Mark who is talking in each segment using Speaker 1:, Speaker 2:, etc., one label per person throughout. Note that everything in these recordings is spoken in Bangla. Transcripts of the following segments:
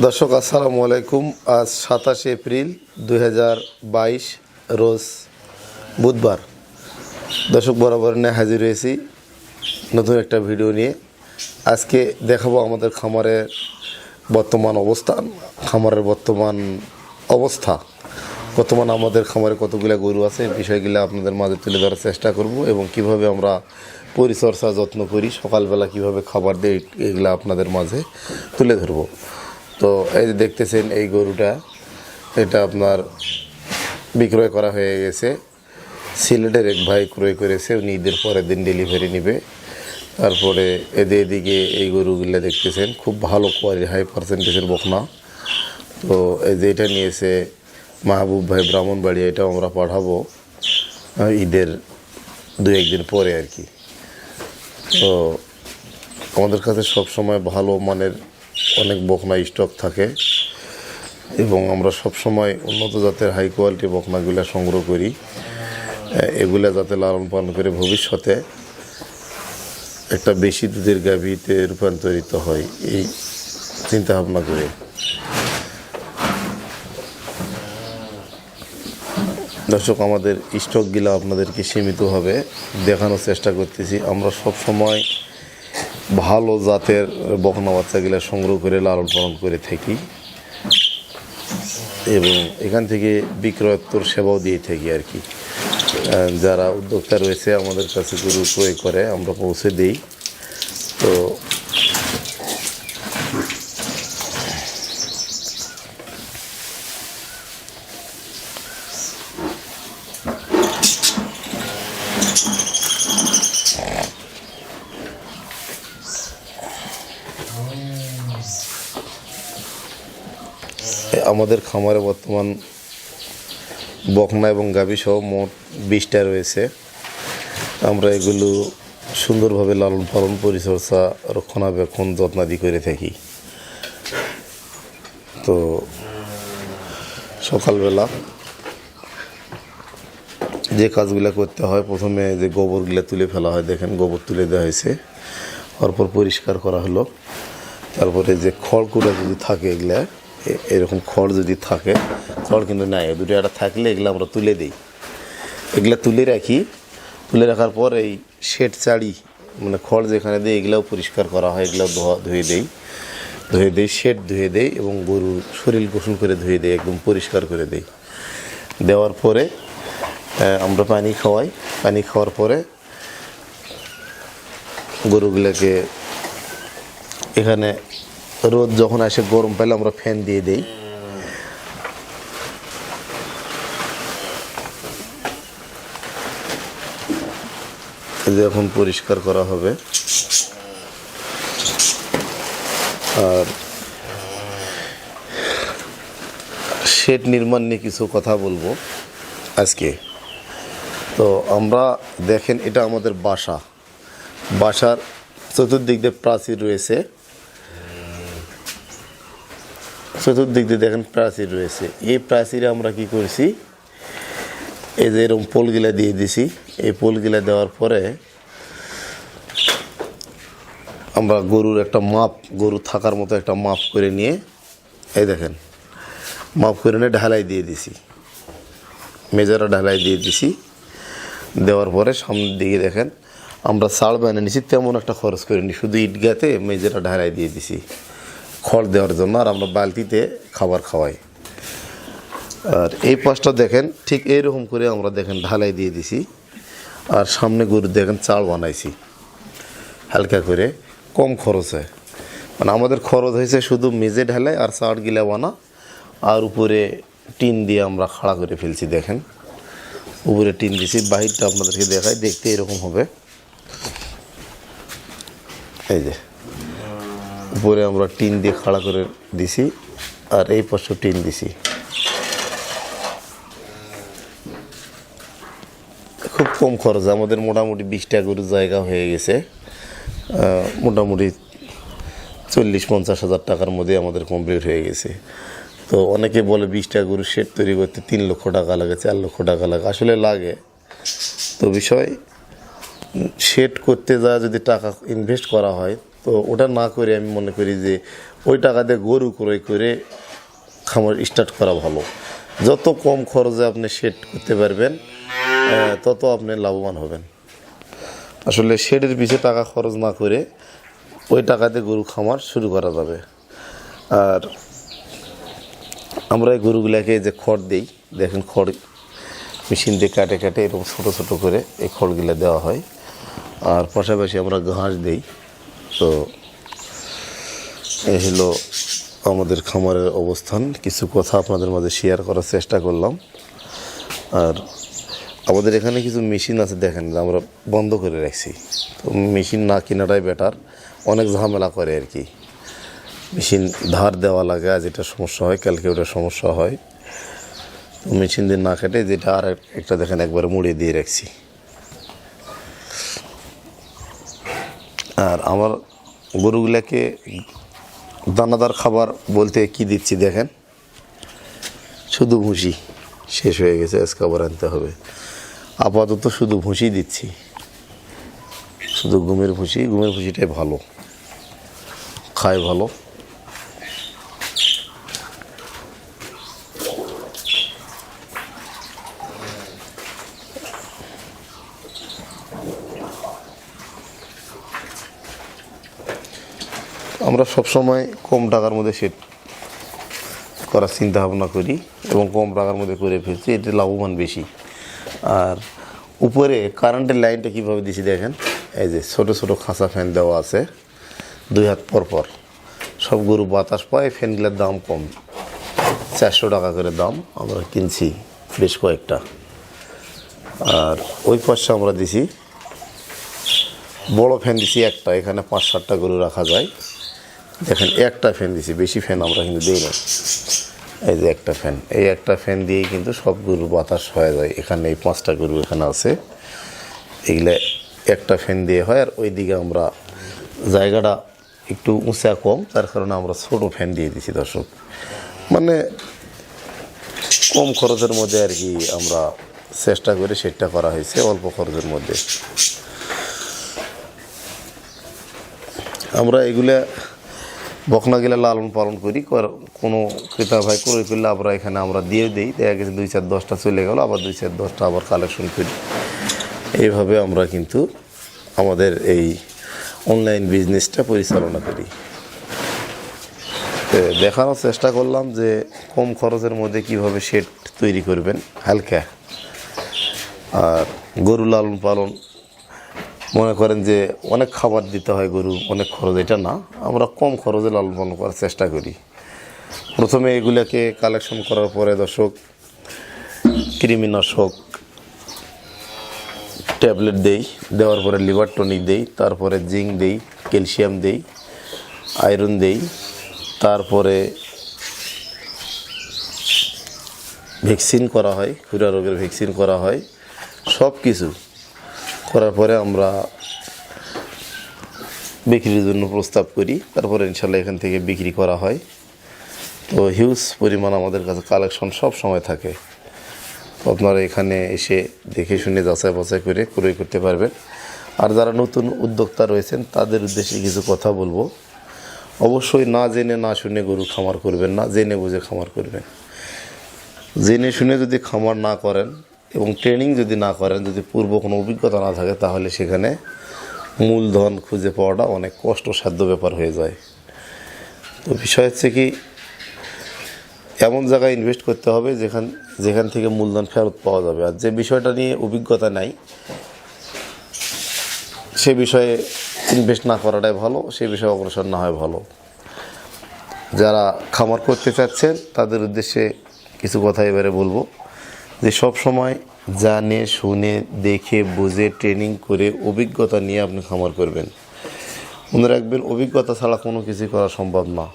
Speaker 1: দর্শক আসসালামু আলাইকুম। আজ 27 এপ্রিল 2022 রোজ বুধবার। দর্শক বরাবর নিয়ে হাজির হয়েছি নতুন একটা ভিডিও নিয়ে। আজকে দেখাবো আমাদের খামারের বর্তমান অবস্থান, খামারের বর্তমান অবস্থা, বর্তমান আমাদের খামারে কতগুলো গরু আছে বিষয়গুলো আপনাদের মাঝে তুলে ধরার চেষ্টা করব এবং কিভাবে আমরা পরিচর্যা যত্ন করি, সকালবেলা কিভাবে খাবার দিই, এগুলো আপনাদের মাঝে তুলে ধরবো। তো এই যে দেখতেছেন এই গরুটা, এটা আপনার বিক্রয় করা হয়ে গেছে। সিলেটের এক ভাই ক্রয় করেছে, উনি ঈদের পরের দিন ডেলিভারি নেবে। তারপরে এদিকে এই গরুগুলো দেখতেছেন খুব ভালো কোয়ালিটি, হাই পার্সেন্টেজের বকনা। তো এই যে এটা নিয়েছে মাহবুব ভাই ব্রাহ্মণবাড়ি, এটাও আমরা পাঠাবো ঈদের 2-1 দিন পরে আর কি। তো আমাদের কাছে সবসময় ভালো মানের অনেক বকনা স্টক থাকে এবং আমরা সবসময় উন্নত জাতের হাই কোয়ালিটি বকনাগুলো সংগ্রহ করি, এগুলা যাতে লালন পালন করে ভবিষ্যতে একটা বেশি দুধের গাভীতে রূপান্তরিত হয়, এই চিন্তা ভাবনা করে। দর্শক, আমাদের স্টকগুলো আপনাদেরকে সীমিতভাবে দেখানোর চেষ্টা করতেছি। আমরা সবসময় ভালো জাতের বকনা বাচ্চাগুলো সংগ্রহ করে লালন পালন করে থাকি এবং এখান থেকে বিক্রয়োত্তর সেবাও দিয়ে থাকি আর কি। যারা উদ্যোক্তা রয়েছে আমাদের কাছে গরু ক্রয় করে আমরা পৌঁছে দিই। তো আমাদের খামারে বর্তমান বকনা এবং গাভী সহ মোট 20টা রয়েছে। আমরা এগুলো সুন্দরভাবে লালন পালন, পরিচর্যা, রক্ষণাবেক্ষণ, যত্নাদি করে থাকি। তো সকালবেলা যে কাজগুলো করতে হয়, প্রথমে যে গোবরগুলো তুলে ফেলা হয়, দেখেন গোবর তুলে দেওয়া হয়েছে, তারপর পরিষ্কার করা হলো। তারপরে যে খড়কুটা যদি থাকে, এগুলা এরকম খড় যদি থাকে, খড় কিন্তু নাই, দুটো একটা থাকলে এগুলো আমরা তুলে দিই, এগুলা তুলে রাখি। তুলে রাখার পর এই শেড চাড়ি, মানে খড় যেখানে দিই এগুলাও পরিষ্কার করা হয়, এগুলাও ধুয়ে দেই, শেড ধুয়ে দেই এবং গরুর শরীর গোসল করে ধুয়ে দেই, একদম পরিষ্কার করে দেই। দেওয়ার পরে আমরা পানি খাওয়াই। পানি খাওয়ার পরে গরুগুলোকে এখানে রোদ যখন আসে, গরম পেলে আমরা ফ্যান দিয়ে দেই। এখন পরিষ্কার করা হবে। আর শেড নির্মাণ নিয়ে কিছু কথা বলবো আজকে। তো আমরা দেখেন, এটা আমাদের বাসার চতুর্দিক দিয়ে প্রাচীর রয়েছে, চতুর্দিক দিয়ে দেখেন প্রাচীর রয়েছে। এই প্রাচীরে আমরা কি করছি, এই যে এরকম পোলগুলা দিয়ে দিছি। এই পোলগুলা দেওয়ার পরে আমরা গরুর একটা মাপ, গরু থাকার মতো একটা মাপ করে নিয়ে, এই দেখেন মাপ করে নিয়ে ঢালাই দিয়ে দিছি, মেজারা ঢালাই দিয়ে দিছি। দেওয়ার পরে সামনের দিকে দেখেন আমরা চাল বানিয়ে নিছি, তেমন একটা খরচ করিনি, শুধু ইটগাতে মেজারা ঢালাই দিয়ে দিছি খড় দেওয়ার জন্য। আর আমরা বালতিতে খাবার খাওয়াই। আর এই পাশটা দেখেন ঠিক এইরকম করে আমরা দেখেন ঢালাই দিয়ে দিছি। আর সামনে গরু দেখেন চাল বানাইছি হালকা করে, কম খরচে। মানে আমাদের খরচ হয়েছে শুধু মেজে ঢালাই আর চাট গিলা বানা, আর উপরে টিন দিয়ে আমরা খাড়া করে ফেলছি। দেখেন উপরে টিন দিছি, বাহিরটা আপনাদেরকে দেখাই, দেখতে এরকম হবে। এই যে উপরে আমরা টিন দিয়ে খাড়া করে দিছি, আর এই পাশে টিন দিছি। খুব কম খরচ, আমাদের মোটামুটি 20টা গরুর জায়গা হয়ে গেছে। মোটামুটি 40-50 হাজার টাকার মধ্যে আমাদের কমপ্লিট হয়ে গেছে। তো অনেকে বলে 20টা গরুর শেড তৈরি করতে 3 লক্ষ টাকা লাগে, 4 লক্ষ টাকা লাগে। আসলে লাগে। তো বিষয়, শেড করতে যা যদি টাকা ইনভেস্ট করা হয়, তো ওটা না করে আমি মনে করি যে ওই টাকা দিয়ে গরু ক্রয় করে খামার স্টার্ট করা ভালো। যত কম খরচে আপনি শেড করতে পারবেন তত আপনি লাভবান হবেন। আসলে শেডের পিছিয়ে টাকা খরচ না করে ওই টাকাতে গরু খামার শুরু করা যাবে। আর আমরা এই গরুগুলাকে যে খড় দিই, দেখেন খড় মেশিন দিয়ে কাটে কাটে এরকম ছোটো ছোটো করে এই খড়গুলো দেওয়া হয়। আর পাশাপাশি আমরা ঘাস দিই। তো এই হলো আমাদের খামারের অবস্থান। কিছু কথা আপনাদের মাঝে শেয়ার করার চেষ্টা করলাম। আর আমাদের এখানে কিছু মেশিন আছে, দেখেন আমরা বন্ধ করে রাখছি। তো মেশিন না কেনাটাই বেটার, অনেক ঝামেলা করে আর কি। মেশিন ধার দেওয়া লাগে, আজ এটা সমস্যা হয়, কালকে ওটা সমস্যা হয়। তো মেশিন দিয়ে না কেটে যেটা আর একটা দেখেন একবারে মুড়িয়ে দিয়ে রাখছি। আর আমার গরুগুলাকে দানাদার খাবার বলতে কি দিচ্ছি দেখেন, শুধু ভুসি শেষ হয়ে গেছে, আজকে আবার আনতে হবে। আপাতত শুধু ভুসি দিচ্ছি, শুধু গমের ভুসিটাই ভালো, খায় ভালো। আমরা সবসময় কম টাকার মধ্যে সেট করার চিন্তা ভাবনা করি এবং কম টাকার মধ্যে করে ফেলছি, এতে লাভবান বেশি। আর উপরে কারেন্টের লাইনটা কীভাবে দিছি দেখেন, এই যে ছোটো ছোটো খাঁচা ফ্যান দেওয়া আছে 2 হাত পর পর। সব গরু বাতাস পায়, ফ্যানগুলোর দাম কম, 400 টাকা করে দাম। আমরা কিনছি বেশ কয়েকটা। আর ওই পাশে আমরা দিছি বড় ফ্যান দিছি একটা, এখানে 5-7টা গরু রাখা যায়। দেখেন একটা ফ্যান দিছি, বেশি ফ্যান আমরা কিন্তু দিই না। এই যে একটা ফ্যান, এই একটা ফ্যান দিয়েই কিন্তু সব গরুর বাতাস হয়ে যায়। এখানে এই 5টা গরু এখানে আছে, এগুলো একটা ফ্যান দিয়ে হয়। আর ওই দিকে আমরা জায়গাটা একটু উঁচা কম, তার কারণে আমরা ছোটো ফ্যান দিয়ে দিছি দর্শক। মানে কম খরচের মধ্যে আর কি আমরা চেষ্টা করে সেটা করা হয়েছে, অল্প খরচের মধ্যে। আমরা এগুলা বকনাগুলা লালন পালন করি, কোনো ক্রেতা ভাই ক্রয় করলে আমরা এখানে আমরা দিয়ে দিই। দেখা গেছে 2-4-10টা চলে গেল, আবার 2-4-10টা আবার কালেকশন করি। এইভাবে আমরা কিন্তু আমাদের এই অনলাইন বিজনেসটা পরিচালনা করি। দেখানোর চেষ্টা করলাম যে কম খরচের মধ্যে কিভাবে শেড তৈরি করবেন হালকা। আর গরু লালন পালন মনে করেন যে অনেক খাবার দিতে হয় গরু, অনেক খরচ, এটা না, আমরা কম খরচে লালন পালন করার চেষ্টা করি। প্রথমে এগুলোকে কালেকশন করার পরে দর্শক কৃমিনাশক ট্যাবলেট দেই, দেওয়ার পরে লিভার টনিক দেই, তারপরে জিঙ্ক দেই, ক্যালসিয়াম দেই, আয়রন দেই, তারপরে ভ্যাকসিন করা হয়, খুরা রোগের ভ্যাকসিন করা হয়। সব কিছু করার পরে আমরা বিক্রির জন্য প্রস্তাব করি, তারপরে ইনশাল্লাহ এখান থেকে বিক্রি করা হয়। তো হিউজ পরিমাণ আমাদের কাছে কালেকশন সব সময় থাকে। তো আপনারা এখানে এসে দেখে শুনে যাচাই বাছাই করে ক্রয় করতে পারবেন। আর যারা নতুন উদ্যোক্তা রয়েছেন তাদের উদ্দেশ্যে কিছু কথা বলবো। অবশ্যই না জেনে না শুনে গরু খামার করবেন না, জেনে বুঝে খামার করবেন। জেনে শুনে যদি খামার না করেন এবং ট্রেনিং যদি না করেন, যদি পূর্ব কোনো অভিজ্ঞতা না থাকে, তাহলে সেখানে মূলধন খুঁজে পাওয়াটা অনেক কষ্টসাধ্য ব্যাপার হয়ে যায়। তো বিষয় হচ্ছে কি, এমন জায়গায় ইনভেস্ট করতে হবে যেখান থেকে মূলধন ফেরত পাওয়া যাবে। আর যে বিষয়টা নিয়ে অভিজ্ঞতা নাই সে বিষয়ে ইনভেস্ট না করাটাই ভালো, সে বিষয়ে অগ্রসর না হয় ভালো। যারা খামার করতে চাচ্ছেন তাদের উদ্দেশ্যে কিছু কথা এবারে বলবো, যে সব সময় জানে শুনে দেখে বুঝে ট্রেনিং করে অভিজ্ঞতা নিয়ে আপনি খামার করবেন। মনে রাখবেন, অভিজ্ঞতা ছাড়া কোনো কিছু করা সম্ভব না।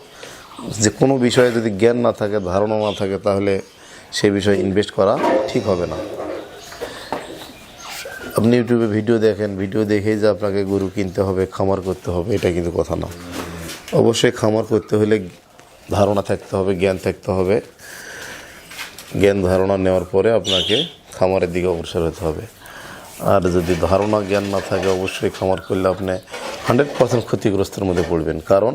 Speaker 1: যে কোনো বিষয়ে যদি জ্ঞান না থাকে, ধারণা না থাকে, তাহলে সেই বিষয়ে ইনভেস্ট করা ঠিক হবে না। আপনি ইউটিউবে ভিডিও দেখেন, ভিডিও দেখেই যে আপনাকে গরু কিনতে হবে, খামার করতে হবে, এটা কিন্তু কথা না। অবশ্যই খামার করতে হলে ধারণা থাকতে হবে, জ্ঞান থাকতে হবে। জ্ঞান ধারণা নেওয়ার পরে আপনাকে খামারের দিকে অগ্রসর হতে হবে। আর যদি ধারণা জ্ঞান না থাকে, অবশ্যই খামার করলে আপনি 100% ক্ষতিগ্রস্তের মধ্যে পড়বেন। কারণ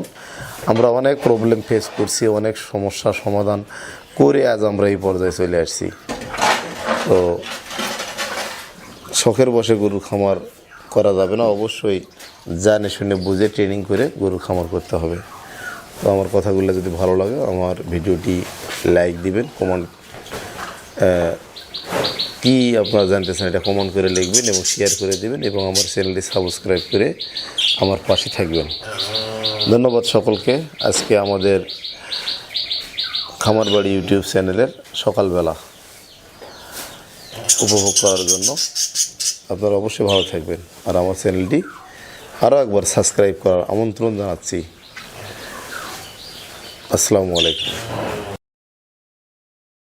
Speaker 1: আমরা অনেক প্রবলেম ফেস করছি, অনেক সমস্যা সমাধান করে আজ আমরা এই পর্যায়ে চলে আসছি। তো শখের বসে গরুর খামার করা যাবে না, অবশ্যই জানে শুনে বুঝে ট্রেনিং করে গরুর খামার করতে হবে। তো আমার কথাগুলো যদি ভালো লাগে আমার ভিডিওটি লাইক দিবেন, কমেন্ট কি আপনারা জানতে চান এটা কমেন্ট করে লিখবেন এবং শেয়ার করে দিবেন এবং আমার চ্যানেলটি সাবস্ক্রাইব করে আমার পাশে থাকবেন। ধন্যবাদ সকলকে। আজকে আমাদের খামারবাড়ি ইউটিউব চ্যানেলের সকালবেলা উপভোগ করার জন্য আপনারা অবশ্যই ভালো থাকবেন। আর আমার চ্যানেলটি আরও একবার সাবস্ক্রাইব করার আমন্ত্রণ জানাচ্ছি। আসসালামু আলাইকুম।